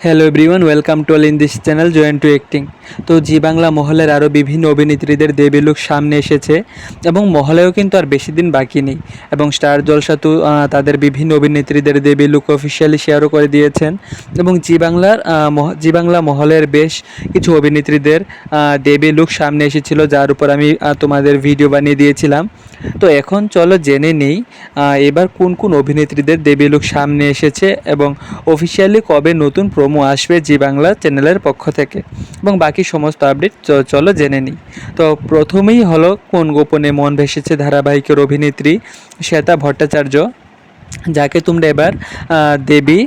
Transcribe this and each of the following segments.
Hello everyone, welcome to all in this channel join to acting. তো Zee Bangla মহলের আরও বিভিন্ন অভিনেত্রীদের দেবী লুক সামনে এসেছে এবং মহলেও কিন্তু আর বেশি দিন বাকি নেই এবং স্টার জলসা তো তাদের বিভিন্ন অভিনেত্রীদের দেবী লুক অফিসিয়ালি শেয়ারও করে দিয়েছেন এবং জি বাংলা মহলের বেশ কিছু অভিনেত্রীদের দেবী লুক সামনে এসেছিল, যার উপর আমি তোমাদের ভিডিও বানিয়ে দিয়েছিলাম। তো এখন চলো জেনে নেই এবার কোন কোন অভিনেত্রীদের দেবী লুক সামনে এসেছে এবং অফিসিয়ালি কবে নতুন প্রোমো আসবে জি বাংলা চ্যানেলের পক্ষ থেকে এবং বাকি সমস্ত আপডেট চলো জেনে নিই। তো প্রথমেই হলো কোন গোপনে মন ভেসেছে ধারাবাহিকের অভিনেত্রী শ্বেতা ভট্টাচার্য, যাকে তোমরা এবার দেবী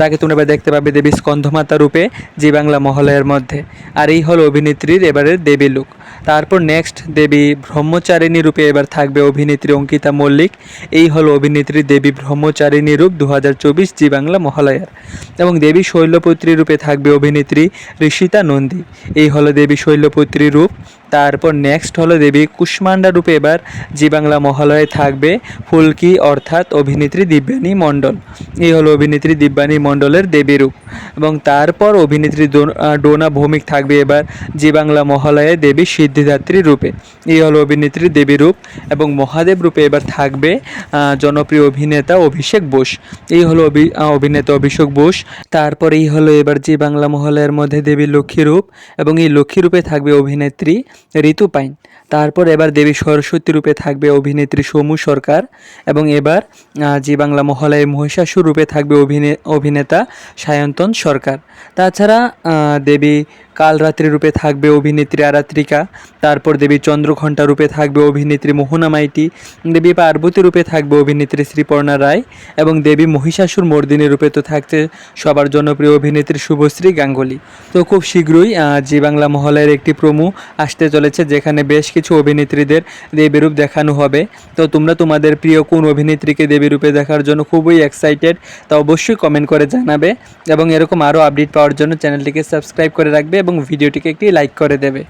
যাকে তোমরা এবার দেখতে পাবে দেবী স্কন্ধমাতা রূপে জি বাংলা মহলয়ের মধ্যে। আর এই হলো অভিনেত্রীর এবারের দেবী লুক। তারপর নেক্সট দেবী ব্রহ্মচারিণী রূপে এবার থাকবে অভিনেত্রী অঙ্কিতা মল্লিক। এই হলো অভিনেত্রী দেবী ব্রহ্মচারিণী রূপ 2024 জি বাংলা মহালয়ার। এবং দেবী শৈলপুত্রী রূপে থাকবে অভিনেত্রী ঋষিতা নন্দী। এই হলো দেবী শৈলপুত্রী রূপ। তারপর নেক্সট হলো দেবী কুষ্মান্ডা রূপে এবার জি বাংলা মহালয়ে থাকবে ফুলকি অর্থাৎ অভিনেত্রী দিব্যানী মণ্ডল। এই হলো অভিনেত্রী দিব্যানী মণ্ডলের দেবী রূপ। এবং তারপর অভিনেত্রী ডোনা ভৌমিক থাকবে এবার জি বাংলা মহালয়ে দেবী সিদ্ধিদাত্রী রূপে। এই হলো অভিনেত্রী দেবী রূপ। এবং মহাদেব রূপে এবার থাকবে জনপ্রিয় অভিনেতা অভিষেক বোস। এই হলো অভিনেতা অভিষেক বোস। তারপরেই হলো এবার জি বাংলা মহলের মধ্যে দেবী লক্ষ্মী রূপ এবং এই লক্ষ্মী রূপে থাকবে অভিনেত্রী ঋতু পাইন। তারপর এবার দেবী সরস্বতী রূপে থাকবে অভিনেত্রী সমু সরকার এবং এবার জি বাংলা মহলায় মহিষাসুর রূপে থাকবে অভিনেতা সায়ন্তন সরকার। তাছাড়া দেবী কালরাত্রি রূপে থাকবে অভিনেত্রী আরাত্রিকা। তারপর দেবী চন্দ্রঘণ্টা রূপে থাকবে অভিনেত্রী মোহনা মাইতি। দেবী পার্বতী রূপে থাকবে অভিনেত্রী শ্রীপর্ণা রায় এবং দেবী মহিষাসুর মর্দিনী রূপে তো থাকছে সবার জনপ্রিয় অভিনেত্রী শুভশ্রী গাঙ্গুলি। তো খুব শীঘ্রই জি বাংলা মহলের একটি প্রোমো আসতে চলেছে, যেখানে বেশ কিছু অভিনেত্রীদের দেবীরূপ দেখানো হবে। তো তোমরা তোমাদের প্রিয় কোন অভিনেত্রীকে দেবীরূপে দেখার জন্য খুবই এক্সাইটেড, তা অবশ্যই কমেন্ট করে জানাবে এবং এরকম আরও আপডেট পাওয়ার জন্য চ্যানেলটিকে সাবস্ক্রাইব করে রাখবে এবং ভিডিওটিকে একটি লাইক করে দেবে।